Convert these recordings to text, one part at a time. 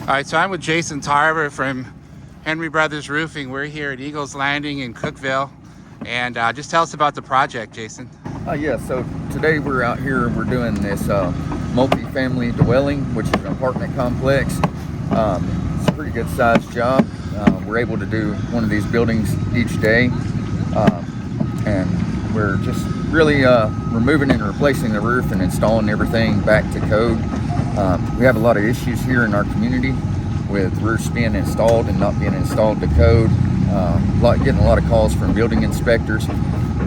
All right, so I'm with Jason Tarver from Henry Brothers Roofing. We're here at Eagles Landing in Cookeville. And just tell us about the project, Jason. Yeah, so today we're out here and we're doing this multi-family dwelling, which is an apartment complex. It's a pretty good sized job. We're able to do one of these buildings each day. And we're just really removing and replacing the roof and installing everything back to code. We have a lot of issues here in our community with roofs being installed and not being installed to code. Getting a lot of calls from building inspectors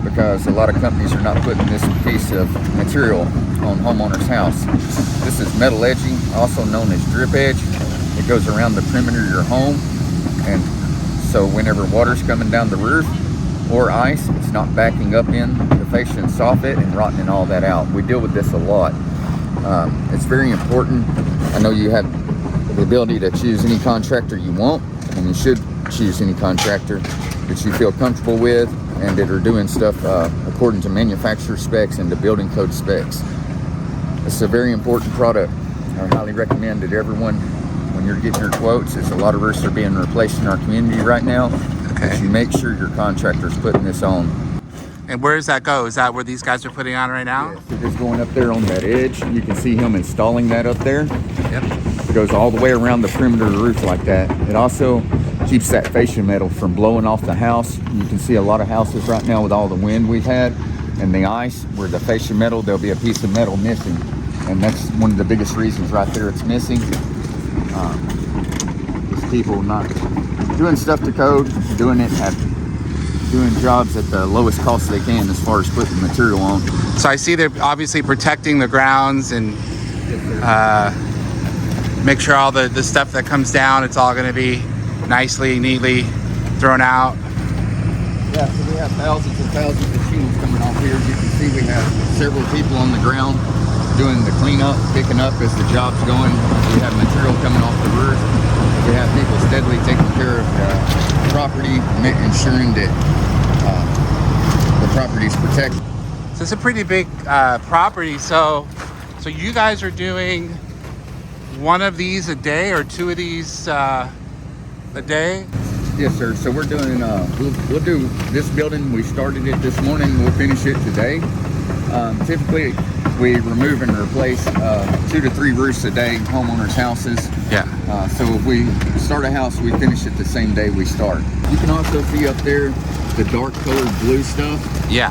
because a lot of companies are not putting this piece of material on homeowners' house. This is metal edging, also known as drip edge. It goes around the perimeter of your home, and so whenever water's coming down the roof or ice, it's not backing up in the fascia and soffit and rotting all that out. We deal with this a lot. It's very important. I know you have the ability to choose any contractor you want, and you should choose any contractor that you feel comfortable with and that are doing stuff according to manufacturer specs and to building code specs. It's a very important product. I highly recommend it, everyone. When you're getting your quotes, there's a lot of roofs are being replaced in our community right now. Okay. So you make sure your contractor's putting this on. And where does that go? Is that where these guys are putting on right now? Yeah, so just going up there on that edge, you can see him installing that up there. Yep. It goes all the way around the perimeter of the roof like that. It also keeps that fascia metal from blowing off the house. You can see a lot of houses right now with all the wind we've had and the ice, where the fascia metal, there'll be a piece of metal missing. And that's one of the biggest reasons right there it's missing. Is people not doing stuff to code, doing jobs at the lowest cost they can as far as putting material on. So I see they're obviously protecting the grounds and make sure all the stuff that comes down, it's all going to be nicely, neatly thrown out. Yeah, so we have thousands and thousands of shingles coming off here. You can see we have several people on the ground doing the cleanup, picking up as the job's going. We have material coming off the roof. We have people steadily taking care of the property, ensuring that the property is protected. So it's a pretty big property. So you guys are doing one of these a day or two of these a day? Yes, sir. So we're doing, we'll do this building. We started it this morning. We'll finish it today. Typically, we remove and replace 2 to 3 roofs a day, homeowners' houses. Yeah. So if we start a house, we finish it the same day we start. You can also see up there the dark colored blue stuff. Yeah.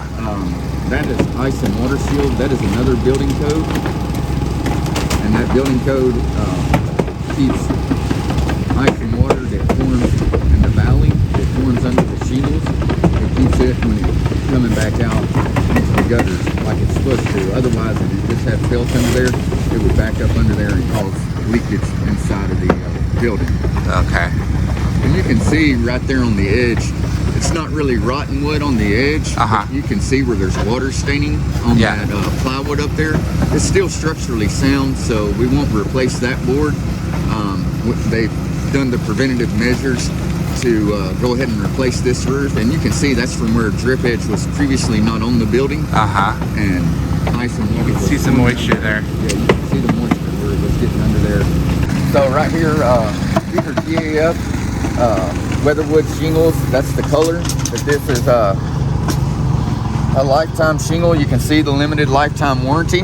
That is ice and water shield. That is another building code. And that building code keeps ice and water that forms in the valley, that forms under the shingles. It keeps it when it's coming back out into the gutters like it's supposed to. Otherwise, if you just have felt under there, it would back up under there and cause leakage inside of the building. Okay. And you can see right there on the edge, it's not really rotten wood on the edge. You can see where there's water staining on that plywood up there. It's still structurally sound, so we won't replace that board. They've done the preventative measures to go ahead and replace this roof, and you can see that's from where drip edge was previously not on the building. And ice and water. You can see some moisture there. Yeah, you can see the moisture where it was getting under there. So right here, these are GAF weatherwood shingles. That's the color. But this is a lifetime shingle. You can see the limited lifetime warranty.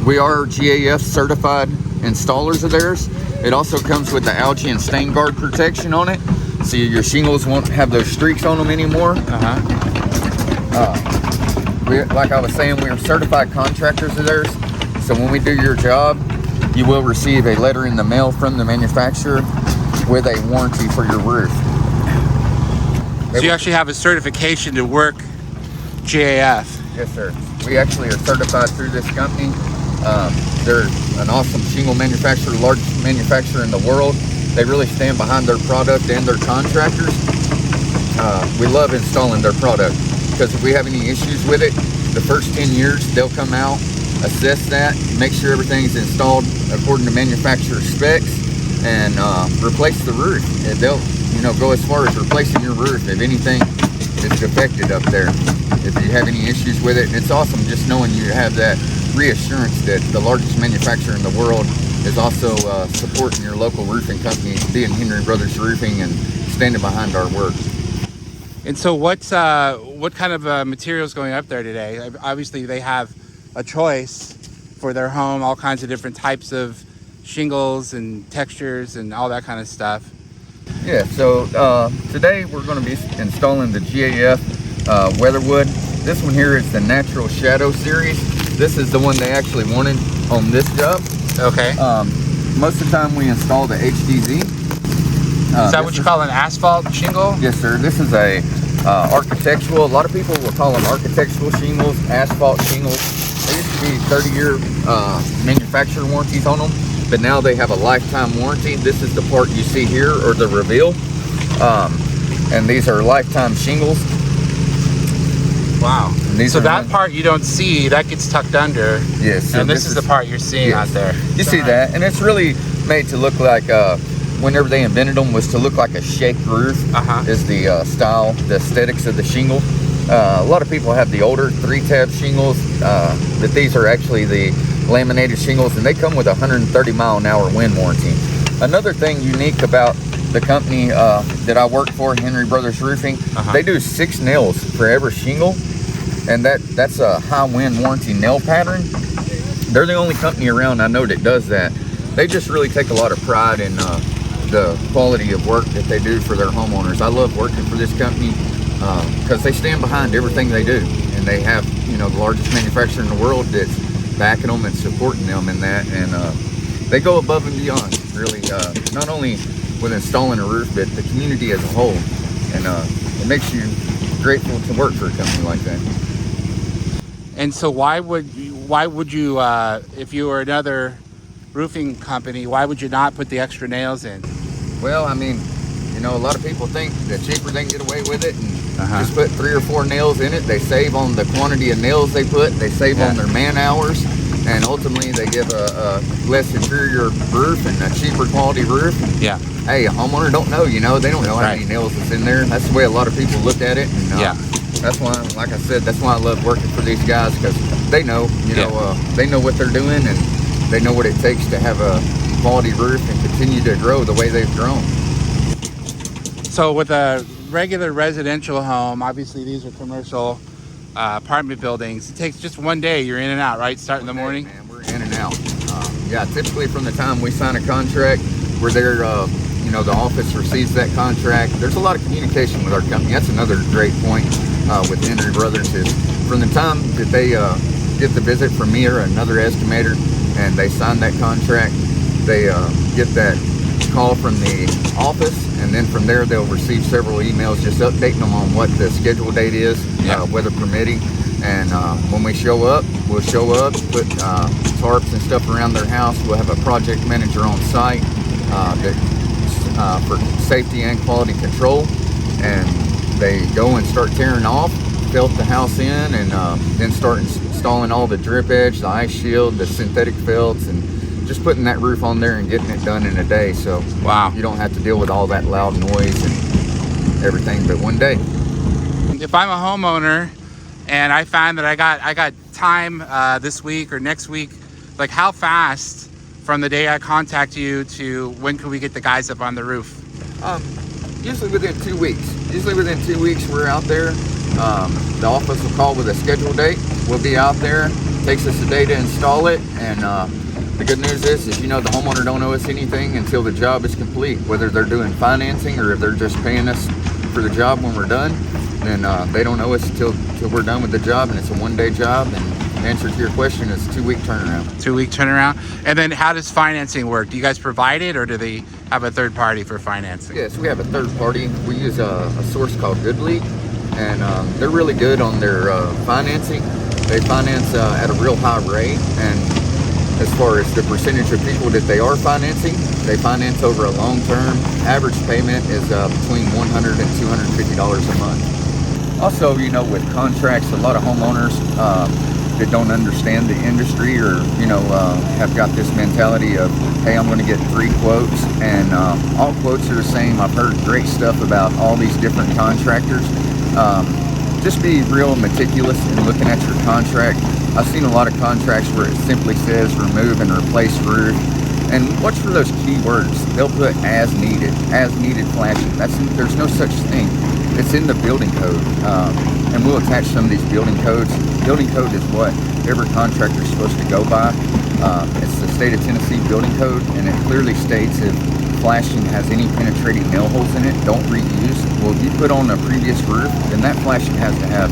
We are GAF certified installers of theirs. It also comes with the algae and stain guard protection on it, so your shingles won't have those streaks on them anymore. Like I was saying, we are certified contractors of theirs, so when we do your job, you will receive a letter in the mail from the manufacturer with a warranty for your roof. So you actually have a certification to work GAF? Yes, sir. We actually are certified through this company. They're an awesome shingle manufacturer, largest manufacturer in the world. They really stand behind their product and their contractors. We love installing their product because if we have any issues with it, the first 10 years they'll come out, assess that, make sure everything's installed according to manufacturer specs, and replace the roof. And they'll, go as far as replacing your roof if anything is defected up there. If you have any issues with it, it's awesome just knowing you have that reassurance that the largest manufacturer in the world is also supporting your local roofing company, being Henry Brothers Roofing, and standing behind our work. And so what kind of materials going up there today? Obviously they have a choice for their home, all kinds of different types of shingles and textures and all that kind of stuff. Yeah, so today we're going to be installing the GAF Weatherwood. This one here is the Natural Shadow series. This is the one they actually wanted on this job. Okay. Most of the time we install the HDZ. Is that what you call an asphalt shingle? Yes, sir. This is a architectural. A lot of people will call them architectural shingles, asphalt shingles. They used to be 30-year manufacturer warranties on them, but now they have a lifetime warranty. This is the part you see here, or the reveal. And these are lifetime shingles. Wow. So that part you don't see, that gets tucked under. Yes. So and this is the part you're seeing out there. You see that, and it's really made to look like, whenever they invented them, was to look like a shake roof. Is the style, the aesthetics of the shingle. A lot of people have the older 3-tab shingles, but these are actually the laminated shingles, and they come with a 130-mile-an-hour wind warranty. Another thing unique about the company that I work for, Henry Brothers Roofing, they do 6 nails for every shingle, and that's a high wind warranty nail pattern. They're the only company around I know that does that. They just really take a lot of pride in the quality of work that they do for their homeowners. I love working for this company because they stand behind everything they do, and they have, you know, the largest manufacturer in the world that's backing them and supporting them in that, and they go above and beyond, really, not only with installing a roof, but the community as a whole, and it makes you grateful to work for a company like that. And so why would you, if you were another roofing company, why would you not put the extra nails in? Well, I mean, you know, a lot of people think that cheaper they can get away with it, and just put 3 or 4 nails in it. They save on the quantity of nails they put, they save on their man hours, and ultimately they give a less inferior roof and a cheaper quality roof. Yeah. Hey, a homeowner don't know, you know, they don't know how many nails is in there. That's the way a lot of people look at it. And, that's why, like I said, that's why I love working for these guys, because they know, you know, they know what they're doing, and they know what it takes to have a quality roof and continue to grow the way they've grown. So with a regular residential home, obviously these are commercial apartment buildings. It takes just one day. You're in and out, right? Start in the morning? Man, we're in and out. Yeah, typically from the time we sign a contract, we're there, you know, the office receives that contract. There's a lot of communication with our company. That's another great point with Henry Brothers, is from the time that they get the visit from me or another estimator and they sign that contract, they get that call from the office, and then from there they'll receive several emails just updating them on what the schedule date is, weather permitting. And when we show up, we'll show up, put tarps and stuff around their house. We'll have a project manager on site for safety and quality control, and they go and start tearing off, felt the house in, and then start installing all the drip edge, the ice shield, the synthetic felts, and just putting that roof on there and getting it done in a day. So you don't have to deal with all that loud noise and everything but one day. If I'm a homeowner and I find that I got time this week or next week, like how fast from the day I contact you to when can we get the guys up on the roof? Usually within 2 weeks. Usually within 2 weeks we're out there. The office will call with a scheduled date. We'll be out there. It takes us a day to install it, and the good news is, you know, the homeowner don't owe us anything until the job is complete. Whether they're doing financing or if they're just paying us for the job when we're done, then they don't owe us till we're done with the job, and it's a one-day job. And the answer to your question is 2-week turnaround. 2-week turnaround. And then how does financing work? Do you guys provide it, or do they have a third party for financing? Yes, we have a third party. We use a source called Goodlead, and they're really good on their financing. They finance at a real high rate, and as far as the percentage of people that they are financing, they finance over a long term. Average payment is between $100 and $250 a month. Also, you know, with contracts, a lot of homeowners that don't understand the industry, or, you know, have got this mentality of, hey, I'm going to get 3 quotes, and all quotes are the same. I've heard great stuff about all these different contractors. Just be real meticulous in looking at your contract. I've seen a lot of contracts where it simply says remove and replace roof, And watch for those keywords. They'll put as needed flashing. There's no such thing. It's in the building code, and we'll attach some of these building codes. Building code is what every contractor is supposed to go by. It's the state of Tennessee building code, and it clearly states if flashing has any penetrating nail holes in it, don't reuse. Well, if you put on a previous roof, then that flashing has to have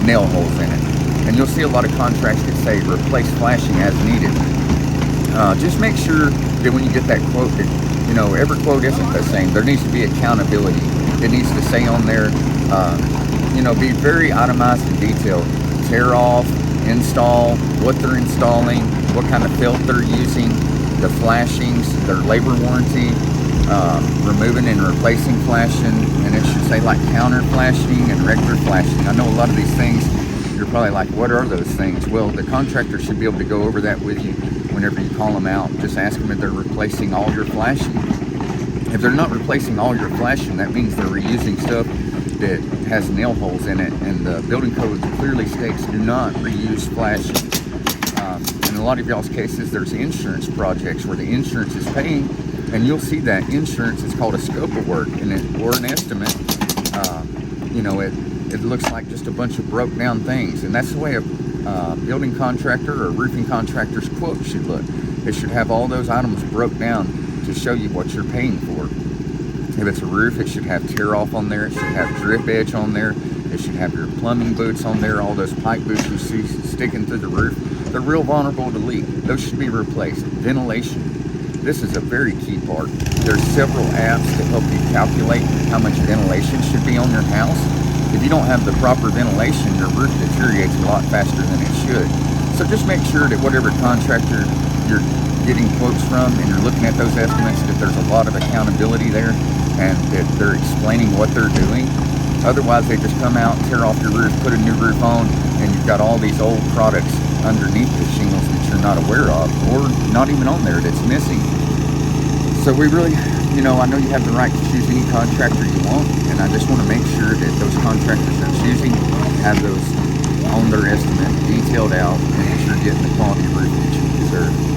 nail holes in it. And you'll see a lot of contracts that say replace flashing as needed. Just make sure that when you get that quote, that every quote isn't the same. There needs to be accountability. It needs to say on there, be very itemized and detailed. Tear off, install, what they're installing, what kind of felt they're using, the flashings, their labor warranty, removing and replacing flashing, and it should say like counter flashing and regular flashing. I know a lot of these things, you're probably like, what are those things? Well, the contractor should be able to go over that with you whenever you call them out. Just ask them if they're replacing all your flashing. If they're not replacing all your flashing, that means they're reusing stuff that has nail holes in it, and the building code clearly states do not reuse flashing. In a lot of y'all's cases, there's insurance projects where the insurance is paying, and you'll see that insurance is called a scope of work or an estimate. It looks like just a bunch of broke down things, and that's the way a building contractor or roofing contractor's quote should look. It should have all those items broke down to show you what you're paying for. If it's a roof, it should have tear off on there, it should have drip edge on there, it should have your plumbing boots on there, all those pipe boots you see sticking through the roof. They're real vulnerable to leak. Those should be replaced. Ventilation. This is a very key part. There's several apps to help you calculate how much ventilation should be on your house. If you don't have the proper ventilation, your roof deteriorates a lot faster than it should. So just make sure that whatever contractor you're getting quotes from and you're looking at those estimates, that there's a lot of accountability there and that they're explaining what they're doing. Otherwise, they just come out, tear off your roof, put a new roof on, and you've got all these old products underneath the shingles that you're not aware of, or not even on there, that's missing. So we really, I know you have the right to choose any contractor you want, and I just want to make sure that those contractors you're choosing have those on their estimate detailed out, and that you're getting the quality roof that you deserve.